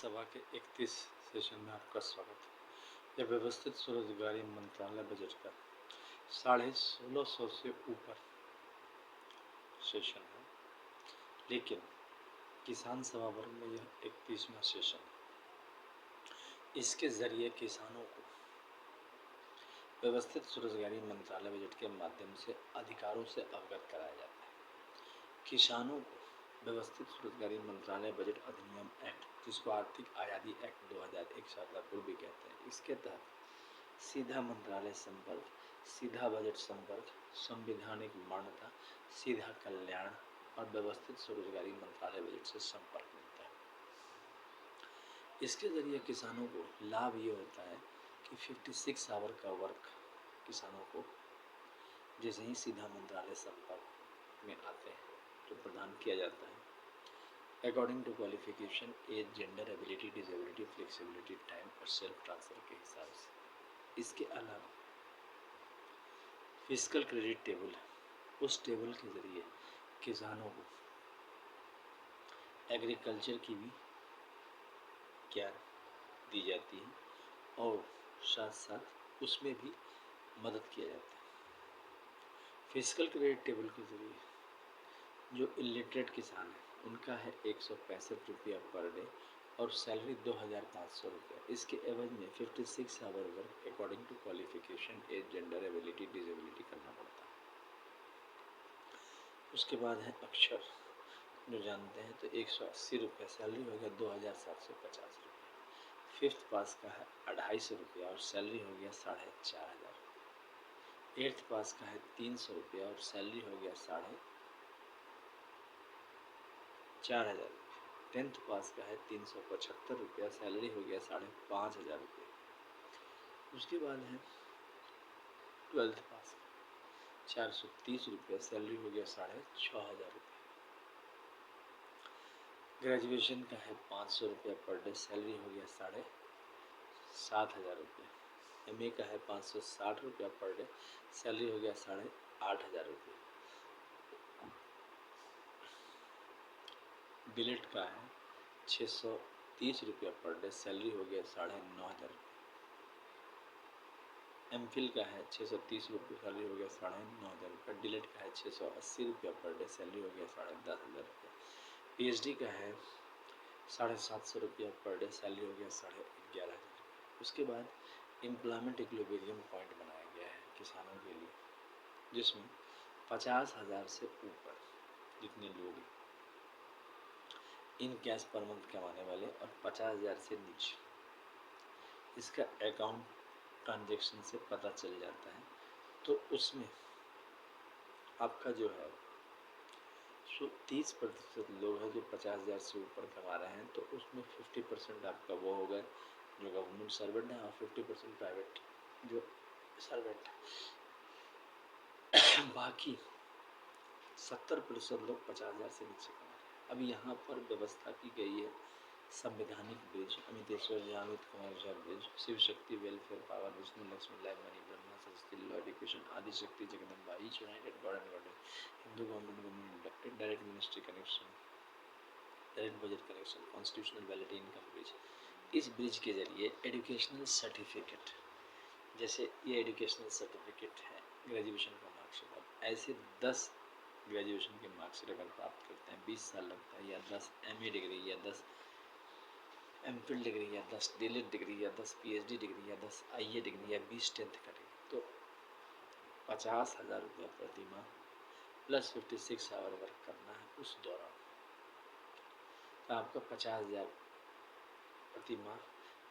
सभा के 31 सेशन में आपका स्वागत है। यह व्यवस्थित स्वरोजगारी मंत्रालय बजट का 1650 से ऊपर सेशन है, लेकिन किसान सभा वर्ग में यह 31वां सेशन है। इसके जरिए किसानों को व्यवस्थित स्वरोजगारी मंत्रालय बजट के माध्यम से अधिकारों से अवगत कराया जाता है। किसानों को व्यवस्थित स्वरोजगारी मंत्रालय बजट अधिनियम एक्ट, जिसको आर्थिक आजादी एक्ट 2001 शारदापुर भी कहते हैं, इसके तहत सीधा मंत्रालय संपर्क, सीधा बजट संपर्क, संवैधानिक मान्यता, सीधा कल्याण और व्यवस्थित स्वरोजगारी मंत्रालय बजट से संपर्क मिलता है। इसके जरिए किसानों को लाभ ये होता है कि 56 आवर का वर्क किसानों को जैसे ही सीधा मंत्रालय संपर्क में आते हैं तो प्रदान किया जाता है according to qualification, age, gender, ability, disability, flexibility, time और सेल्फ ट्रांसफर के हिसाब से। इसके अलावा फिजिकल क्रेडिट टेबल है, उस टेबल के जरिए किसानों को एग्रीकल्चर की भी ज्ञान दी जाती है और साथ साथ उसमें भी मदद किया जाता है। फिजिकल क्रेडिट टेबल के जरिए जो इलिटरेट किसान है उनका है 165 रुपया पर डे और सैलरी 2500 रुपया। इसके एवज में 56 hour work according to qualification, age, gender, ability, disability करना पड़ता है। उसके बाद है अक्षर, जो जानते हैं तो 180 रुपये, सैलरी हो गया 2750 रुपये। फिफ्थ पास का है 250 रुपया और सैलरी हो गया 4500। एट्थ पास का है 300 रुपया और सैलरी हो गया 4500 रुपये। टेंथ पास का है 375 रुपया, सैलरी हो गया 5500 रुपये। उसके बाद है ट्वेल्थ पास का 430 रुपया, सैलरी हो गया 6500 रुपये। ग्रेजुएशन का है 500 रुपया पर डे, सैलरी हो गया 7500 रुपये। एमए का है 560 रुपया पर डे, सैलरी हो गया 8500 रुपये। बीएड का है 630 रुपया पर डे, सैलरी हो गया 9500 रुपये। एमफिल का है 630 रुपये, सैलरी हो गया 9500 रुपये। डीलेट का है 680 रुपया पर डे, सैलरी हो गया 10000 रुपये। पीएचडी का है 750 रुपया पर डे, सैलरी हो गया 11,500 रुपये। उसके बाद एम्प्लॉयमेंट इक्विलिब्रियम पॉइंट बनाया गया है किसानों के लिए, जिसमें 50,000 से ऊपर जितने लोग इन कैश पर मंथ कमाने वाले और 50,000 से नीचे, इसका अकाउंट ट्रांजैक्शन से पता चल जाता है। तो उसमें आपका जो है 30% लोग हैं जो 50,000 से ऊपर कमा रहे हैं, तो उसमें 50% आपका वो होगा जो गवर्नमेंट सर्वेंट है और 50% प्राइवेट जो सर्वेंट है। बाकी 70% लोग 50,000 से नीचे कमा रहे हैं। अब यहाँ पर व्यवस्था की गई है संवैधानिक bridge, Amiteshwar Jha, Amit Kumar Jha bridge, Shiv Shakti welfare power, Vishnu Lakshmi live money, Brahma Saraswati law education, आदि शक्ति Jagdamba, each united God and goddess, Hindu government, direct ministry connection, direct budget connection, constitutional validity income bridge. इस ब्रिज के जरिए एजुकेशनल सर्टिफिकेट, जैसे ये एजुकेशनल सर्टिफिकेट है ग्रेजुएशन का मार्कशीट, अब ऐसे 10 ग्रेजुएशन के मार्कशीट अगर प्राप्त करते हैं 20 साल लगता है, या 10 एमए डिग्री, या 10 एमफिल डिग्री, या 10 डीलिट डिग्री, या 10 पीएचडी डिग्री, या 10 आईए डिग्री, या 20 टेंथ का डिग्री, तो 50,000 रुपया प्रति माह प्लस 56 आवर वर्क करना है उस दौरान, तो आपका 50,000 प्रति माह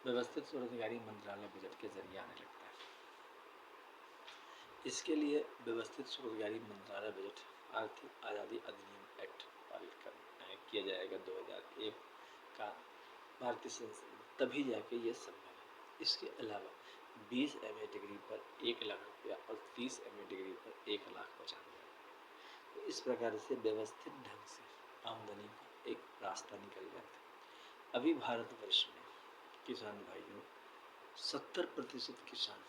व्यवस्थित स्वरोजगारी मंत्रालय बजट के जरिए आने लगता है। इसके लिए व्यवस्थित स्वरोजगारी मंत्रालय बजट आर्थिक आज़ादी अधिनियम एक्ट पारित किया जाएगा 2001 का भारतीय संसद, तभी जाके ये संभव है। इसके अलावा 20 एमए डिग्री पर 1 लाख रुपया और 30 एमए डिग्री पर 1,50,000। तो इस प्रकार से व्यवस्थित ढंग से आमदनी का एक रास्ता निकल जाता है। अभी भारतवर्ष में किसान भाइयों 70% किसान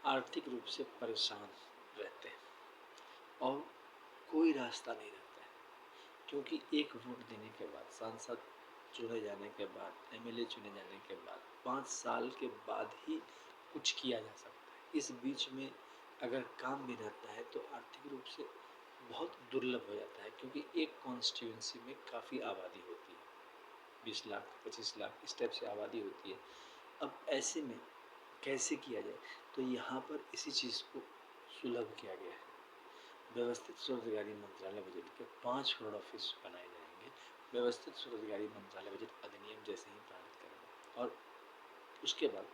आर्थिक रूप से परेशान रहते हैं और कोई रास्ता नहीं रहता है, क्योंकि एक वोट देने के बाद सांसद चुने जाने के बाद, एमएलए चुने जाने के बाद 5 साल के बाद ही कुछ किया जा सकता है। इस बीच में अगर काम भी रहता है तो आर्थिक रूप से बहुत दुर्लभ हो जाता है, क्योंकि एक कॉन्स्टिट्यूंसी में काफ़ी आबादी होती है, 20 लाख 25 लाख इस टाइप से आबादी होती है। अब ऐसे में कैसे किया जाए, तो यहाँ पर इसी चीज़ को सुलभ किया गया है। व्यवस्थित स्वरोजगारी मंत्रालय बजट के 5 करोड़ ऑफिस बनाए जाएंगे। व्यवस्थित स्वरोजगारी मंत्रालय बजट अधिनियम जैसे ही पारित करेंगे, और उसके बाद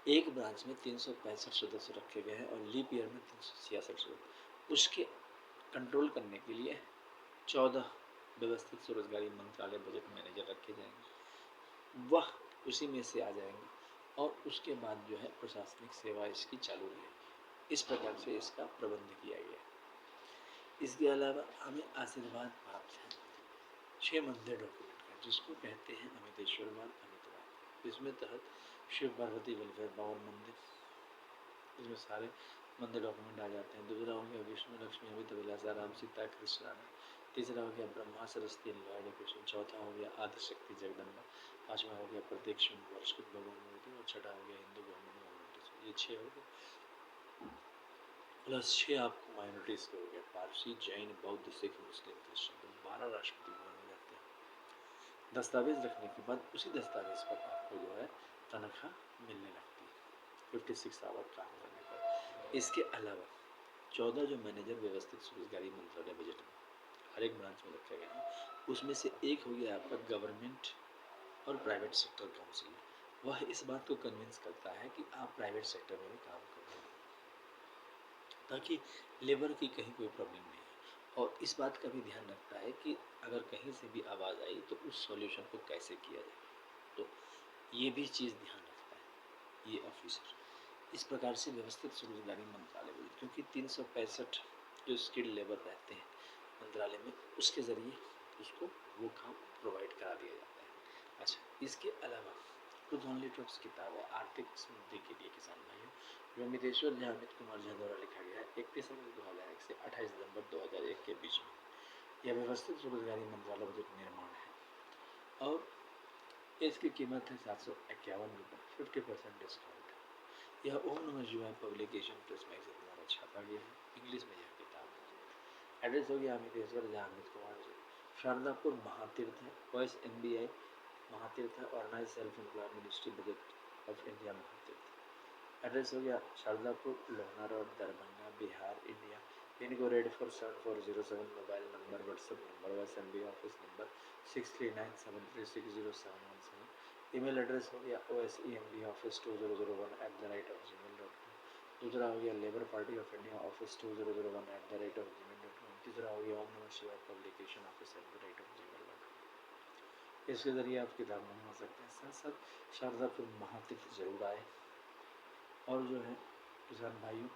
एक ब्रांच में 365 सदस्य रखे गए हैं और लीप ईयर में 366 सदस्य। उसके कंट्रोल करने के लिए 14 व्यवस्थित स्वरोजगारी मंत्रालय बजट मैनेजर रखे जाएंगे, वह उसी में से आ जाएंगे, और उसके बाद जो है प्रशासनिक सेवा इसकी चालू रहेगी। इस प्रकार से इसका प्रबंध किया गया। इसके अलावा हमें आशीर्वाद प्राप्त है 6 मंदिर डॉक्यूमेंट का, जिसको कहते हैं अमितेश्वरवाद, अमितवाद। इसमें तहत शिव पार्वती वेलफेयर पावर मंदिर, इसमें सारे मंदिर डॉक्यूमेंट आ जाते हैं। दूसरा हो गया विष्णु लक्ष्मी अमित अभिलाषा राम सीता कृष्ण। तीसरा हो गया ब्रह्मा सरस्वती लॉर्ड एजुकेशन। चौथा हो गया आदिशक्ति जगदम्बा। पांचवा हो गया प्रत्येक वर्ष कुछ भगवान मूर्ति, और छठा हो गया हिंदू गवर्नमेंट माइनॉरिटीज। ये 6 हो गए, प्लस 6 आपको माइनॉरिटीज के हो गया, पारसी जैन बौद्ध सिख मुस्लिम क्रिश्चियन। 12 राष्ट्रपति भवन हो जाते हैं। दस्तावेज रखने के बाद उसी दस्तावेज पर आपको जो है तनख्वाह मिलने लगती है 56 आवर काम करने पर। इसके अलावा 14 जो मैनेजर व्यवस्थित स्वरोजगारी मंत्रालय बजट में हर एक ब्रांच में रखे गए हैं, उसमें से एक हो गया आपका गवर्नमेंट और प्राइवेट सेक्टर काउंसिल। वह इस बात को कन्विंस करता है कि आप प्राइवेट सेक्टर में भी काम करें, ताकि लेबर की कहीं कोई प्रॉब्लम नहीं है, और इस बात का भी ध्यान रखता है कि अगर कहीं से भी आवाज़ आई तो उस सॉल्यूशन को कैसे किया जाए। तो ये भी चीज़ ध्यान रखता है ये ऑफिसर। इस प्रकार से व्यवस्थित स्वरोजगारी मंत्रालय बजट, क्योंकि 365 जो स्किल्ड लेबर रहते हैं मंत्रालय में, उसके ज़रिए उसको वो काम प्रोवाइड करा दिया जाता है। अच्छा, इसके अलावा खुद ओनली ट्रक्स किताब है आर्थिक समृद्धि के लिए किसान भाइयों, जो अमितेश्वर झा अमित कुमार झा द्वारा लिखा गया है 31 अगस्त 2001 से 28 दिसंबर 2001 के बीच में। यह व्यवस्थित स्वरोजगारी मंत्रालय बजट निर्माण है, और इसकी कीमत है 751 रुपये, 50% डिस्काउंट है। यह ओम नमः शिवाय पब्लिकेशन प्रेस मैगजीन द्वारा छापा गया है, इंग्लिश में यह किताब है। एड्रेस हो गया अमितेश्वर झा अमित कुमार जी, शारदापुर महातीर्थ है, वॉइस MBI महातीर्थ है, organise self employed ministry budget of India Mahatirth. Address हो गया Shardapur Lohna road Darbhanga Bihar India. Pin को रेड फॉर 7407। Mobile number WhatsApp number voice MBI office number 6397360717। Email address हो गया osembaoffice2001@gmail.com। दूसरा हो गया labour party of India office 2001@gmail.com। तीसरा हो गया ओम नमः शिवाय पब्लिकेशन ऑफिस @gmail.com। इसके ज़रिए आप किताब मंगवा सकते हैं। साथ साथ शारदापुर महातीर्थ जरूर आए, और जो है किसान भाइयों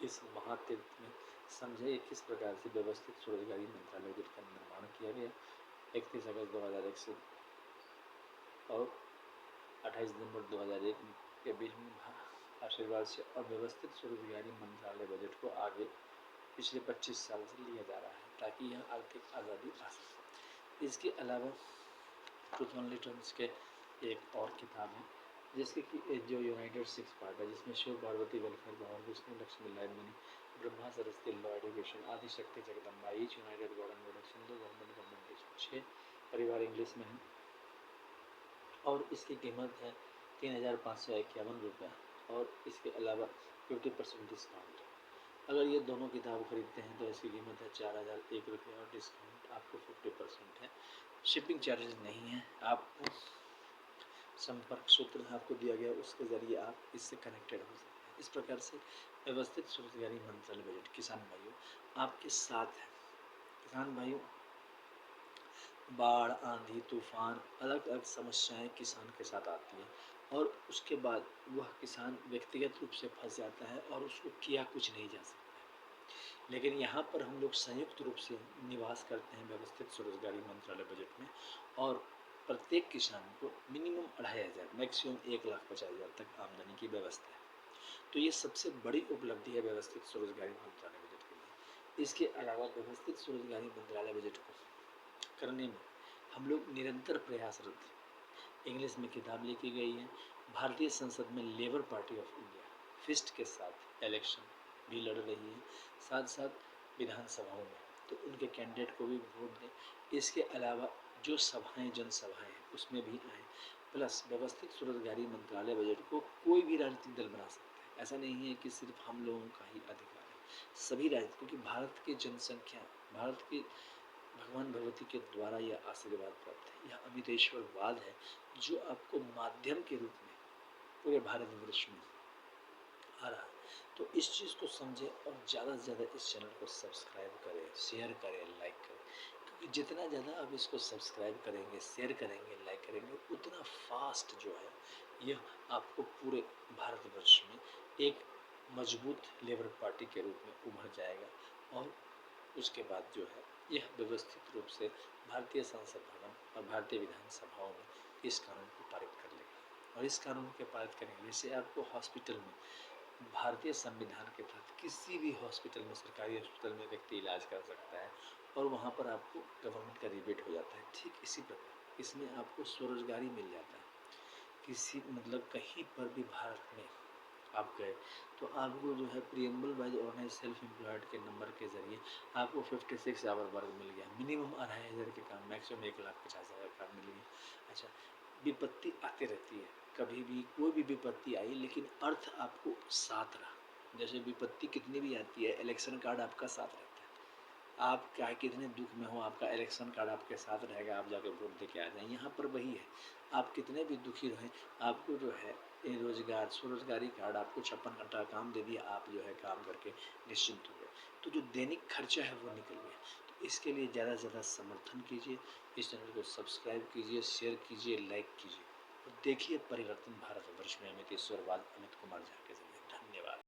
इस महातीर्थ में समझे किस प्रकार से व्यवस्थित स्वरोजगारी मंत्रालय बजट का निर्माण किया गया 31 अगस्त 2001 से और 28 दिसंबर 2001 के बीच में आशीर्वाद से, और व्यवस्थित स्वरोजगारी मंत्रालय बजट को आगे पिछले 25 साल से लिया जा रहा है, ताकि यह आर्थिक आज़ादी आ सके। इसके अलावा ट्रुथ ओनली टर्म्स के एक और किताब है, जिसके कि जो यूनाइटेड 6 पार्ट है, जिसमें Shiv Parvati welfare power Vishnu Lakshmi live money Brahma Saraswati law education Adishakti Jagdamba each united god production 2 government 6 परिवार इंग्लिश में है, और इसकी कीमत है 3551 रुपये, और इसके अलावा 50% डिस्काउंट है। अगर ये दोनों किताब खरीदते हैं तो इसकी कीमत है 4001 रुपये, और डिस्काउंट आपको 50% है। शिपिंग चार्जेस नहीं है। आपको संपर्क सूत्र आपको दिया गया, उसके ज़रिए आप इससे कनेक्टेड हो सकते हैं। इस प्रकार से व्यवस्थित स्वरोजगारी मंत्रालय बजट किसान भाइयों आपके साथ है। किसान भाइयों, बाढ़ आंधी तूफान अलग अलग समस्याएं किसान के साथ आती हैं, और उसके बाद वह किसान व्यक्तिगत रूप से फंस जाता है और उसको किया कुछ नहीं जा सकता है। लेकिन यहाँ पर हम लोग संयुक्त रूप से निवास करते हैं व्यवस्थित स्वरोजगारी मंत्रालय बजट में, और प्रत्येक किसान को मिनिमम 2500 मैक्सिमम 1,50,000 तक आमदनी की व्यवस्था है। तो ये सबसे बड़ी उपलब्धि है व्यवस्थित स्वरोजगारी मंत्रालय बजट के लिए। इसके अलावा व्यवस्थित स्वरोजगारी मंत्रालय बजट को करने में हम लोग निरंतर प्रयासरत हैं। इंग्लिश में किताब लिखी गई है, भारतीय संसद में लेबर पार्टी ऑफ इंडिया फिस्ट के साथ इलेक्शन भी लड़ रही है, साथ साथ विधानसभाओं में तो उनके कैंडिडेट को भी वोट दें। इसके अलावा जो सभाएं जनसभाएं हैं उसमें भी आए, प्लस व्यवस्थित स्वरोजगारी मंत्रालय बजट को कोई भी राजनीतिक दल बना सकता है। ऐसा नहीं है कि सिर्फ हम लोगों का ही अधिकार है, सभी राज्य, क्योंकि भारत की जनसंख्या, भारत की भगवान भगवती के द्वारा यह आशीर्वाद प्राप्त है, यह अमितेश्वरवाद है जो आपको माध्यम के रूप में पूरे भारतवर्ष में आ रहा है। तो इस चीज़ को समझें और ज़्यादा से ज़्यादा इस चैनल को सब्सक्राइब करें, शेयर करें, लाइक करें, क्योंकि जितना ज़्यादा आप इसको सब्सक्राइब करेंगे, शेयर करेंगे, लाइक करेंगे, उतना फास्ट जो है यह आपको पूरे भारतवर्ष में एक मजबूत लेबर पार्टी के रूप में उभर जाएगा। और उसके बाद जो है यह व्यवस्थित रूप से भारतीय संसद भवन और भारतीय विधानसभाओं में इस कानून को पारित कर लेगा। और इस कानून के पारित करने से आपको हॉस्पिटल में भारतीय संविधान के तहत किसी भी हॉस्पिटल में, सरकारी हॉस्पिटल में व्यक्ति इलाज कर सकता है और वहाँ पर आपको गवर्नमेंट का रिबेट हो जाता है। ठीक इसी प्रकार इसमें आपको स्वरोजगारी मिल जाता है। किसी मतलब कहीं पर भी भारत में आप गए तो आपको जो है preamble wise organize self employed के नंबर के जरिए आपको 56 आवर वर्क मिल गया, मिनिमम 2500 के काम, मैक्सिमम 1,50,000 काम मिल गया। अच्छा, विपत्ति आती रहती है, कभी भी कोई भी विपत्ति आई लेकिन अर्थ आपको साथ रहा। जैसे विपत्ति कितनी भी आती है, इलेक्शन कार्ड आपका साथ रहता है। आप क्या कितने दुख में हो, आपका इलेक्शन कार्ड आपके साथ रहेगा, आप जाके वोट दे के आ जाएं। यहाँ पर वही है, आप कितने भी दुखी रहें, आपको जो है रोजगार, स्वरोजगारी कार्ड आपको 56 घंटा काम दे दिया, आप जो है काम करके निश्चिंत हो गए, तो जो दैनिक खर्चा है वो निकल गया। तो इसके लिए ज़्यादा से ज़्यादा समर्थन कीजिए, इस चैनल को सब्सक्राइब कीजिए, शेयर कीजिए, लाइक कीजिए और देखिए परिवर्तन भारतवर्ष में अमितेश्वरवाद अमित कुमार झा के जरिए। धन्यवाद।